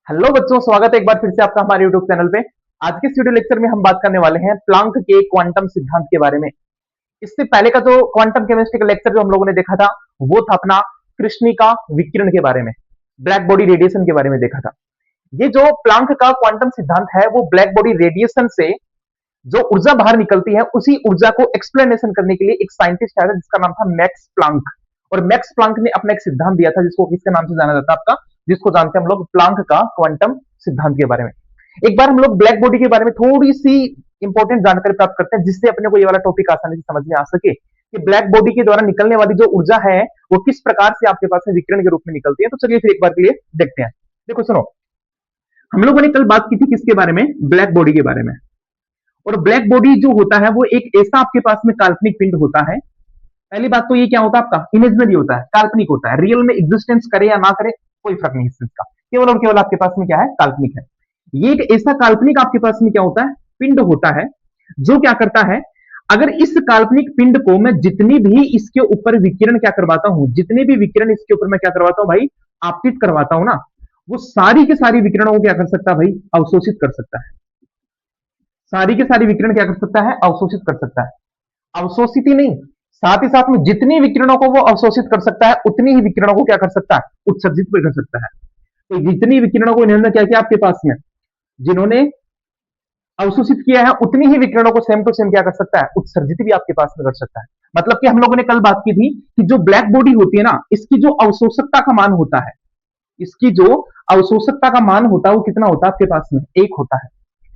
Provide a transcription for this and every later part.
Hello बच्चों, स्वागत है एक बार फिर से आपका हमारे यूट्यूब चैनल पे। आज के इस वीडियो लेक्चर में हम बात करने वाले हैं प्लांक के क्वांटम सिद्धांत के बारे में। इससे पहले का जो क्वांटम केमिस्ट्री का लेक्चर जो हम लोगों ने देखा था वो था अपना कृष्णिका विकिरण के बारे में, ब्लैक बॉडी रेडिएशन के बारे में देखा था। ये जो प्लांक का क्वांटम सिद्धांत है वो ब्लैक बॉडी रेडिएशन से जो ऊर्जा बाहर निकलती है उसी ऊर्जा को एक्सप्लेनेशन करने के लिए एक साइंटिस्ट आया जिसका नाम था मैक्स प्लांक। और मैक्स प्लांक ने अपना एक सिद्धांत दिया था जिसको किसके नाम से जाना जाता है आपका, जिसको जानते हैं हम लोग प्लांक का क्वांटम सिद्धांत के बारे में। एक बार हम लोग ब्लैक बॉडी के बारे में थोड़ी सी इंपॉर्टेंट जानकारी प्राप्त करते हैं जिससे अपने को ये वाला टॉपिक आसानी से समझ में आ सके कि ब्लैक बॉडी के द्वारा निकलने वाली जो ऊर्जा है वो किस प्रकार से आपके पास में विकिरण के रूप में निकलती है। तो चलिए फिर एक बार के लिए देखते हैं। देखो सुनो, हम लोगों ने कल बात की थी किसके बारे में, ब्लैक बॉडी के बारे में। और ब्लैक बॉडी जो होता है वो एक ऐसा आपके पास में काल्पनिक पिंड होता है। पहली बात तो ये क्या होता है, आपका इमेजिनरी होता है, काल्पनिक होता है। रियल में एग्जिस्टेंस करे या ना करे कोई फर्क नहीं इस चीज का, केवल और केवल आपके पास में क्या है, काल्पनिक है। ये एक ऐसा काल्पनिक आपके पास में क्या होता है, पिंड होता है जो क्या करता है, अगर इस काल्पनिक पिंड को मैं जितनी भी इसके ऊपर विकिरण क्या करवाता हूं, जितने भी विकिरण इसके ऊपर मैं क्या करवाता हूं भाई, आपतित करवाता हूं ना, वो सारी के सारी विकिरणों को क्या कर सकता है भाई, अवशोषित कर सकता है। सारी के सारी विकिरण क्या कर सकता है, अवशोषित कर सकता है। अवशोषित ही नहीं, साथ ही साथ में जितनी विकिरणों को वो अवशोषित कर सकता है उतनी ही विकिरणों को क्या कर सकता है, उत्सर्जित भी कर सकता है। तो जितनी विकिरणों को इन्होंने क्या किया आपके पास में, जिन्होंने अवशोषित किया है उतनी ही विकिरणों को सेम टू सेम क्या कर सकता है, उत्सर्जित भी आपके पास में कर सकता है। मतलब कि हम लोगों ने कल बात की थी कि जो ब्लैक बॉडी होती है ना, इसकी जो अवशोषकता का मान होता है, इसकी जो अवशोषकता का मान होता है वो कितना होता है आपके पास में, एक होता है।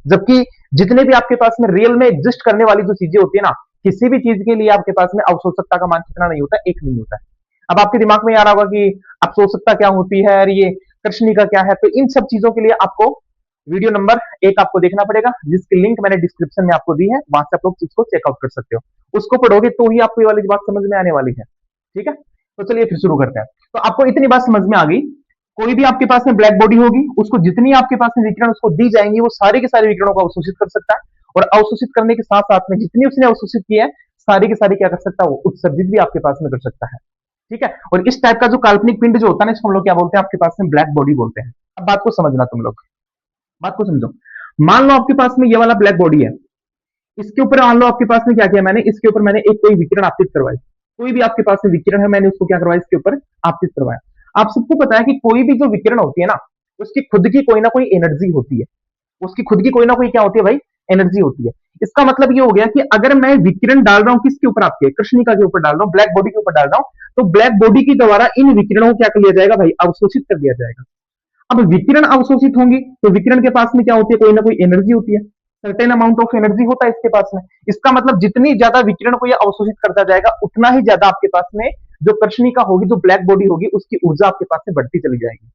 जबकि जितने भी आपके पास में रियल में एग्जिस्ट करने वाली जो चीजें होती है ना, किसी भी चीज के लिए आपके पास में अवशोषकता का मान कितना नहीं होता, एक नहीं होता है। अब आपके दिमाग में आ रहा होगा कि अवशोषकता क्या होती है और ये कृष्णिका क्या है। तो इन सब चीजों के लिए आपको वीडियो नंबर 1 आपको देखना पड़ेगा, जिसकी लिंक मैंने डिस्क्रिप्शन में आपको दी है, वहां से आप लोग इसको चेकआउट कर सकते हो। उसको पढ़ोगे तो ही आपको ये वाली बात समझ में आने वाली है। ठीक है, तो चलिए फिर शुरू करते हैं। तो आपको इतनी बात समझ में आ गई, कोई भी आपके पास में ब्लैक बॉडी होगी उसको जितनी आपके पास में विकिरण उसको दी जाएंगी वो सारे के सारे विकिरणों को अवशोषित कर सकता है। और अवशोषित करने के साथ साथ में जितनी उसने अवशोषित किया है सारी के सारी क्या कर सकता है, वो उत्सर्जित भी आपके पास में कर सकता है। ठीक है, और इस टाइप का जो काल्पनिक पिंड जो होता है ना, इसको हम लोग क्या बोलते हैं, आपके पास में ब्लैक बॉडी बोलते हैं। अब बात को समझना तुम लोग, बात को समझो। मान लो आपके पास में ये वाला ब्लैक बॉडी है, इसके ऊपर मान लो आपके पास में क्या किया मैंने, इसके ऊपर मैंने एक कोई विकिरण आपतित करवाई। कोई भी आपके पास में विकिरण है, मैंने उसको क्या करवाया, इसके ऊपर आपतित करवाया। आप सबको पता है कि कोई भी जो विकिरण होती है ना, उसकी खुद की कोई ना कोई एनर्जी होती है। उसकी खुद की कोई ना कोई क्या होती है भाई, एनर्जी होती है। इसका मतलब ये हो गया कि अगर मैं विकिरण डाल रहा हूं किसके ऊपर, आपके कृष्णिका के ऊपर डाल रहा हूं, ब्लैक बॉडी के ऊपर डाल रहा हूं, तो ब्लैक बॉडी के द्वारा इन विकिरणों को क्या कर लिया जाएगा भाई, अवशोषित कर लिया जाएगा। अब विकिरण अवशोषित होंगी तो विकिरण के पास में क्या होती है, कोई ना कोई एनर्जी होती है, सर्टेन अमाउंट ऑफ एनर्जी होता है इसके पास में। इसका मतलब जितनी ज्यादा विकिरण को ये अवशोषित करता जाएगा उतना ही ज्यादा आपके पास में जो कृष्णिका होगी, जो ब्लैक बॉडी होगी, उसकी ऊर्जा आपके पास में बढ़ती चली जाएगी।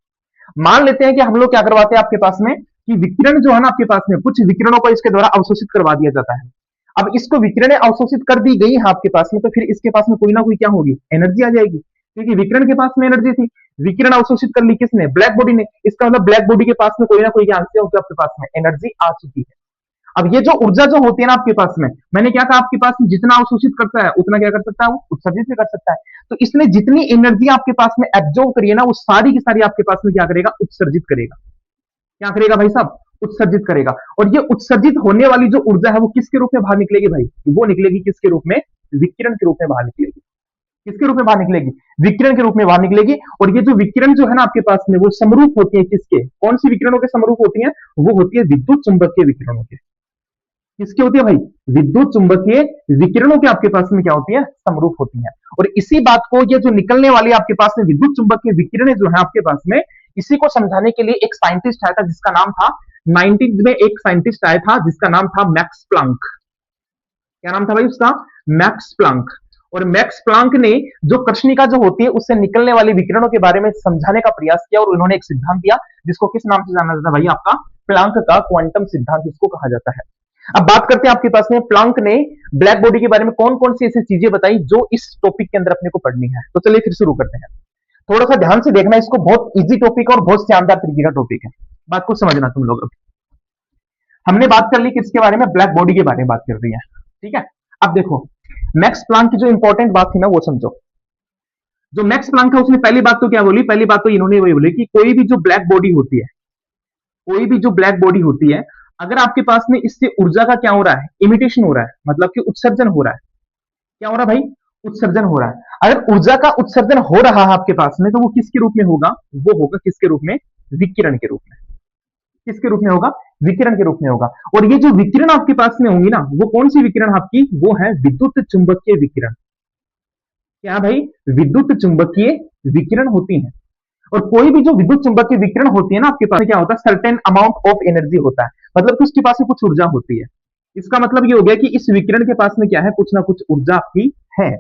मान लेते हैं कि हम लोग क्या करवाते हैं आपके पास में, कि विकिरण जो है ना आपके पास में, कुछ विकिरणों को इसके द्वारा अवशोषित करवा दिया जाता है। अब इसको विकिरण अवशोषित कर दी गई है आपके पास में, तो फिर इसके पास में कोई ना कोई क्या होगी, एनर्जी आ जाएगी, क्योंकि विकिरण के पास में एनर्जी थी। विकिरण अवशोषित कर ली किसने, ब्लैक बॉडी ने। इसका मतलब ब्लैक बॉडी के पास में कोई ना कोई क्या आपके पास में एनर्जी आ चुकी है। अब ये जो ऊर्जा जो होती है ना आपके पास में, मैंने क्या कहा, आपके पास में जितना अवशोषित करता है उतना क्या कर सकता है, वो उत्सर्जित भी कर सकता है। तो इसने जितनी एनर्जी आपके पास में एब्जॉर्व करी है ना, वो सारी की सारी आपके पास में क्या करेगा, उत्सर्जित करेगा। क्या करेगा भाई साहब, उत्सर्जित करेगा। और ये उत्सर्जित होने वाली जो ऊर्जा है वो किसके रूप में बाहर निकलेगी भाई, वो निकलेगी किसके रूप में, विकिरण के रूप में बाहर निकलेगी। किसके रूप में बाहर निकलेगी, विकिरण के रूप में बाहर निकलेगी। और ये जो विकिरण जो है ना आपके पास में, वो समरूप होती है किसके, कौन सी विकिरणों के समरूप होती है, वो होती है विद्युत चुंबकीय विकिरणों के। किसकी होती है भाई, विद्युत चुंबकीय विकिरणों के आपके पास में क्या होती है, समरूप होती है। और इसी बात को, ये जो निकलने वाली आपके पास में विद्युत चुंबकीय विकिरण जो है आपके पास में, इसी को समझाने के लिए एक साइंटिस्ट आया था जिसका नाम था, 19 में एक साइंटिस्ट आया था जिसका नाम था मैक्स प्लांक। क्या नाम था भाई उसका, मैक्स प्लांक। और मैक्स प्लांक ने जो कृष्णिका जो होती है उससे निकलने वाली विकिरणों के बारे में समझाने का प्रयास किया, और उन्होंने एक सिद्धांत दिया जिसको किस नाम से जाना जाता है भाई, आपका प्लांक का क्वांटम सिद्धांत इसको कहा जाता है। अब बात करते हैं आपके पास में, प्लांक ने ब्लैक बॉडी के बारे में कौन कौन सी ऐसी चीजें बताई जो इस टॉपिक के अंदर अपने को पढ़नी है। तो चलिए फिर शुरू करते हैं। थोड़ा सा ध्यान से देखना, इसको बहुत इजी टॉपिक और बहुत शानदार तरीके का टॉपिक है, बात को समझना तुम लोग। हमने बात कर ली किसके बारे में, ब्लैक बॉडी के बारे में बात कर रही है। ठीक है, अब देखो मैक्स प्लांक की जो इंपॉर्टेंट बात थी ना वो समझो। जो मैक्स प्लांक था उसने पहली बात तो क्या बोली, पहली बात तो इन्होंने वही बोली कि कोई भी जो ब्लैक बॉडी होती है, कोई भी जो ब्लैक बॉडी होती है, अगर आपके पास में इससे ऊर्जा का क्या हो रहा है, इमिटेशन हो रहा है, मतलब कि उत्सर्जन हो रहा है। क्या हो रहा है भाई? उत्सर्जन हो रहा है। अगर ऊर्जा का उत्सर्जन हो रहा है आपके पास में, तो वो किसके रूप में होगा? वो होगा किसके रूप में? विकिरण के रूप में। किसके रूप में होगा? विकिरण के रूप में होगा। और ये जो विकिरण आपके पास में होंगी ना, वो कौन सी विकिरण आपकी? वो है विद्युत चुंबकीय विकिरण। क्या भाई? विद्युत चुंबकीय विकिरण होती है। और कोई भी जो विद्युत चुंबकीय विकिरण होती है ना आपके पास, क्या होता है? सर्टेन अमाउंट ऑफ एनर्जी होता है, मतलब कि उसके पास में कुछ ऊर्जा होती है। इसका मतलब ये हो गया कि इस विकिरण के पास में क्या है? कुछ ना कुछ ऊर्जा आपकी है,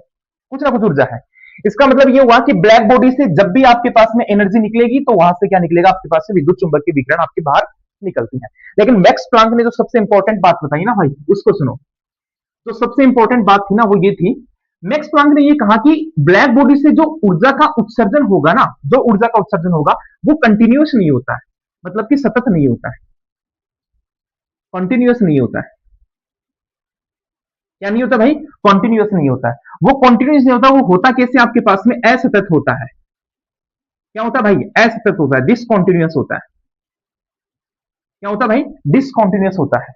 कुछ ना कुछ ऊर्जा है। इसका मतलब ये हुआ कि ब्लैक बॉडी से जब भी आपके पास में एनर्जी निकलेगी, तो वहां से क्या निकलेगा? आपके पास से विद्युत चुंबकीय विकिरण आपके बाहर निकलती है। लेकिन मैक्स प्लांक ने जो सबसे इंपॉर्टेंट बात बताई ना भाई, उसको सुनो। तो सबसे इंपॉर्टेंट बात थी ना, वो ये थी, मैक्स प्लांक ने ये कहा कि ब्लैक बॉडी से जो ऊर्जा का उत्सर्जन होगा ना, जो ऊर्जा का उत्सर्जन होगा, वो कंटिन्यूअस नहीं होता है, मतलब कि सतत नहीं होता है, कंटिन्यूअस नहीं होता है। क्या नहीं होता भाई? कंटिन्यूअस नहीं होता है। वो कंटिन्यूअस नहीं होता, वो होता कैसे आपके पास में? असतत होता है। क्या होता है भाई? असतत होता है, डिसकंटिन्यूअस होता है। क्या होता है भाई? डिसकंटिन्यूअस होता है।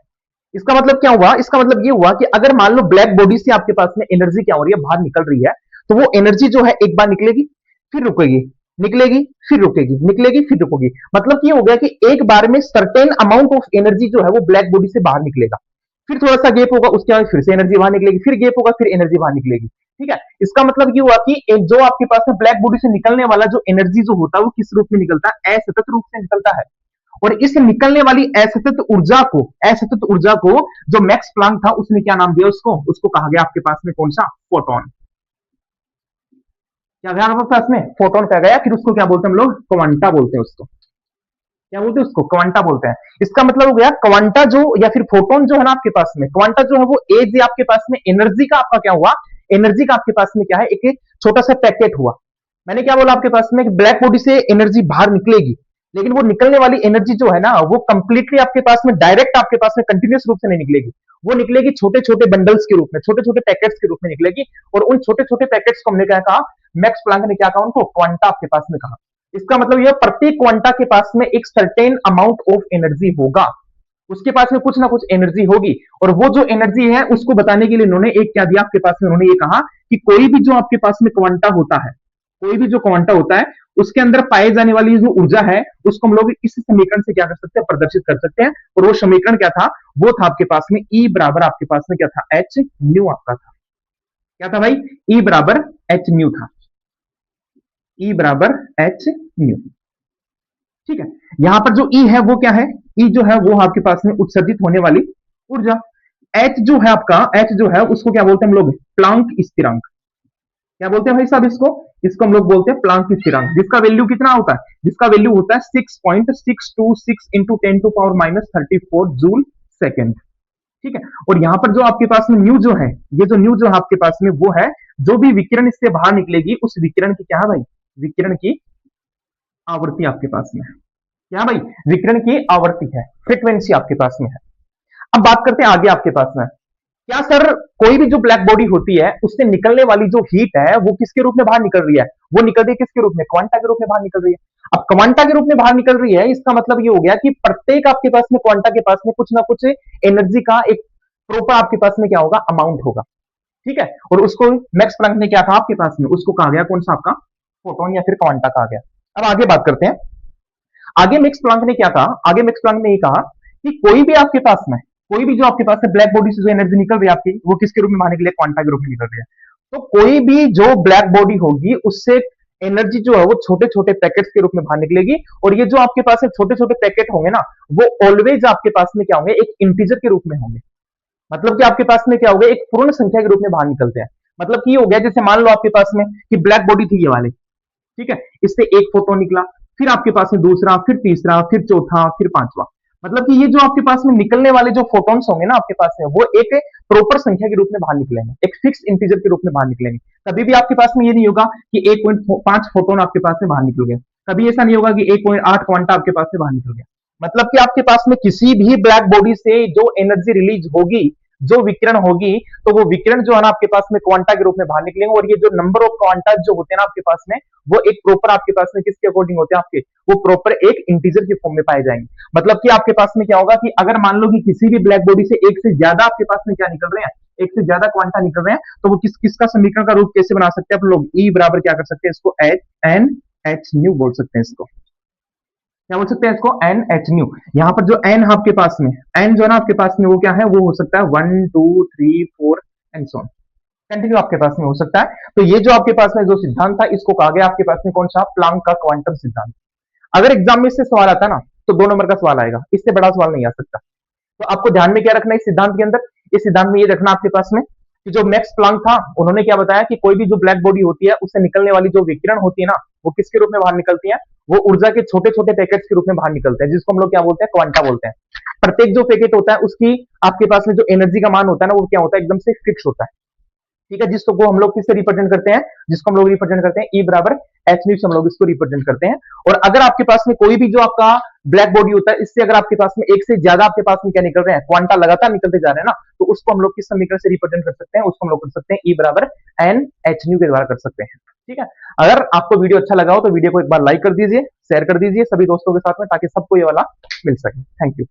इसका मतलब क्या हुआ? इसका मतलब ये हुआ कि अगर मान लो ब्लैक बॉडी से आपके पास में एनर्जी क्या हो रही है? बाहर निकल रही है, तो वो एनर्जी जो है एक बार निकलेगी, फिर रुकेगी, निकलेगी, फिर रुकेगी, निकलेगी, फिर रुकेगी। मतलब कि ये हो गया कि एक बार में सर्टेन अमाउंट ऑफ एनर्जी जो है वो ब्लैक बॉडी से बाहर निकलेगा, फिर थोड़ा सा गैप होगा, उसके बाद फिर से एनर्जी बाहर निकलेगी, फिर गैप होगा, फिर एनर्जी बाहर निकलेगी। ठीक है? इसका मतलब ये हुआ कि जो आपके पास में ब्लैक बॉडी से निकलने वाला जो एनर्जी जो होता है, वो किस रूप में निकलता है? असतत रूप से निकलता है। और इस निकलने वाली असतत ऊर्जा को जो मैक्स प्लांक था, उसने क्या नाम दिया? उसको कहा गया आपके पास में कौन सा? फोटोन। क्या गया आपके पास में? फोटोन कहा गया। फिर उसको क्या बोलते हैं हम लोग? क्वांटा बोलते हैं उसको। क्या बोलते हैं उसको? क्वांटा बोलते हैं। इसका मतलब हो गया क्वांटा जो, या फिर फोटोन जो है ना आपके पास में, क्वांटा जो है वो एज आपके पास में एनर्जी का आपका क्या हुआ? एनर्जी का आपके पास में क्या है? एक छोटा सा पैकेट हुआ। मैंने क्या बोला आपके पास में? ब्लैक बॉडी से एनर्जी बाहर निकलेगी, लेकिन वो निकलने वाली एनर्जी जो है ना, वो कंप्लीटली आपके पास में डायरेक्ट आपके पास में कंटिन्यूस रूप से नहीं निकलेगी। वो निकलेगी छोटे छोटे बंडल्स के रूप में, छोटे छोटे पैकेट्स के रूप में निकलेगी। और उन छोटे छोटे पैकेट्स को हमने क्या कहा? मैक्स प्लांक ने क्या कहा? उनको क्वांटा आपके पास में कहा। इसका मतलब यह प्रत्येक क्वांटा के पास में एक सर्टेन अमाउंट ऑफ एनर्जी होगा, उसके पास में कुछ ना कुछ एनर्जी होगी। और वो जो एनर्जी है उसको बताने के लिए उन्होंने एक क्या दिया आपके पास में? उन्होंने ये कहा कि कोई भी जो आपके पास में क्वांटा होता है, कोई भी जो क्वांटा होता है, उसके अंदर पाए जाने वाली जो ऊर्जा है, उसको हम लोग इस समीकरण से क्या कर सकते हैं? प्रदर्शित कर सकते हैं। और वो समीकरण क्या था? वो था आपके पास में ई बराबर आपके पास में क्या था? एच न्यू आपका था। क्या था भाई? ई बराबर एच न्यू था। ई बराबर एच न्यू। ठीक है? यहां पर जो ई है वो क्या है? ई जो है वो आपके पास में उत्सर्जित होने वाली ऊर्जा। एच जो है आपका, एच जो है उसको क्या बोलते हैं हम लोग? प्लांक स्थिरांक। क्या बोलते हैं भाई साहब इसको? इसको हम लोग बोलते हैं प्लांक स्थिरांक, जिसका वैल्यू कितना होता है? जिसका वैल्यू होता है 6.626 इंटू 10⁻34 जूल सेकेंड। ठीक है? और यहां पर जो आपके पास में न्यू जो है, ये जो न्यू जो है आपके पास में, वो है जो भी विकिरण इससे बाहर निकलेगी, उस विकिरण की क्या है भाई? विकिरण की आवृत्ति आपके पास में है। क्या भाई? विकिरण की आवृत्ति है, फ्रीक्वेंसी आपके पास में है। अब बात करते हैं आगे आपके पास में। क्या सर, कोई भी जो ब्लैक बॉडी होती है, उससे निकलने वाली जो हीट है, वो किसके रूप में बाहर निकल रही है? वो निकल रही है किसके रूप में? क्वांटा के रूप में बाहर निकल रही है। अब क्वांटा के रूप में बाहर निकल रही है, इसका मतलब ये हो गया कि प्रत्येक आपके पास में क्वांटा के पास में कुछ ना कुछ एनर्जी का एक प्रॉपर आपके पास में क्या होगा? अमाउंट होगा। ठीक है? और उसको मैक्स प्लांक ने क्या कहा आपके पास में? उसको कहा गया कौन सा? आपका फोटोन या फिर क्वांटा कहा गया। अब आगे बात करते हैं। आगे मैक्स प्लांक ने क्या कहा? आगे मैक्स प्लांक ने ये कहा कि कोई भी आपके पास में, कोई भी जो आपके पास है ब्लैक बॉडी से जो एनर्जी निकल रही है आपकी, वो किसके रूप में बाहर निकले? क्वांटा के रूप में निकल रही है। तो कोई भी जो ब्लैक बॉडी होगी, उससे एनर्जी जो है वो छोटे छोटे पैकेट्स के रूप में बाहर निकलेगी। और ये जो आपके पास है छोटे छोटे पैकेट होंगे ना, वो ऑलवेज आपके पास में क्या होंगे? एक इंटीजर के रूप में होंगे। मतलब कि आपके पास में क्या होगा? एक पूर्ण संख्या के रूप में बाहर निकलते हैं। मतलब कि ये हो गया, जैसे मान लो आपके पास में कि ब्लैक बॉडी थी ये वाली, ठीक है? इससे एक फोटोन निकला, फिर आपके पास में दूसरा, फिर तीसरा, फिर चौथा, फिर पांचवा। मतलब कि ये जो आपके पास में निकलने वाले जो फोटॉन्स होंगे ना आपके पास में, वो एक प्रॉपर संख्या के रूप में बाहर निकलेंगे, एक फिक्स इंटीजर के रूप में बाहर निकलेंगे। कभी भी आपके पास में ये नहीं होगा कि 1.5 फोटोन आपके पास में बाहर निकल गया। कभी ऐसा नहीं होगा कि 1.8 क्वांटा आपके पास में बाहर निकल गया। मतलब कि आपके पास में किसी भी ब्लैक बॉडी से जो एनर्जी रिलीज होगी, जो विकिरण होगी तो वो विकिरण जो है ना आपके पास में क्वांटा के रूप में बाहर निकलेंगे, और ये जो नंबर ऑफ क्वांटा जो होते हैं ना आपके पास में, वो एक प्रॉपर आपके पास में किसके अकॉर्डिंग होते हैं आपके, वो प्रॉपर एक इंटीजर के फॉर्म में पाए जाएंगे। मतलब कि आपके पास में क्या होगा कि अगर मान लो कि किसी भी ब्लैक बॉडी से एक से ज्यादा आपके पास में क्या निकल रहे हैं, एक से ज्यादा क्वांटा निकल रहे हैं, तो वो किसका समीकरण का रूप कैसे बना सकते हैं आप लोग, ई बराबर क्या कर सकते हैं इसको, एच एन एच न्यू बोल सकते हैं इसको, क्या बोल सकते हैं इसको, एन एच न्यू। यहाँ पर जो एन है आपके पास में, एन जो है ना आपके पास में वो क्या है, वो हो सकता है 1 2 3 4 एंड सो ऑन, कंटिन्यू आपके पास में हो सकता है। तो ये जो आपके पास में जो सिद्धांत था इसको कहा गया आपके पास में कौन सा, प्लांक का क्वांटम सिद्धांत। अगर एग्जाम में इससे सवाल आता ना तो 2 नंबर का सवाल आएगा, इससे बड़ा सवाल नहीं आ सकता। तो आपको ध्यान में क्या रखना है इस सिद्धांत के अंदर, इस सिद्धांत में ये रखना आपके पास में कि जो मैक्स प्लांक था उन्होंने क्या बताया कि कोई भी जो ब्लैक बॉडी होती है उससे निकलने वाली जो विकिरण होती है ना, वो किसके रूप में बाहर निकलती है, वो ऊर्जा के छोटे छोटे पैकेट्स के रूप में बाहर निकलते हैं, जिसको हम लोग क्या बोलते हैं, क्वांटा बोलते हैं। प्रत्येक जो पैकेट होता है उसकी आपके पास में जो एनर्जी का मान होता है ना वो क्या होता है, एकदम से फिक्स होता है। ठीक है, जिसको हम लोग किससे रिप्रेजेंट करते हैं, जिसको हम लोग रिप्रेजेंट करते हैं ई बराबर एच न्यू से हम लोग इसको रिप्रेजेंट करते हैं। और अगर आपके पास में कोई भी जो आपका ब्लैक बॉडी होता है, इससे अगर आपके पास में एक से ज्यादा आपके पास में क्या निकल रहे हैं, क्वांटा लगातार निकलते जा रहे हैं ना, तो उसको हम लोग किस समीकरण से रिप्रेजेंट कर सकते हैं, उसको हम लोग कर सकते हैं ई बराबर एन एच न्यू के द्वारा कर सकते हैं। ठीक है, अगर आपको वीडियो अच्छा लगा हो तो वीडियो को एक बार लाइक कर दीजिए, शेयर कर दीजिए सभी दोस्तों के साथ में, ताकि सबको ये वाला मिल सके। Thank you.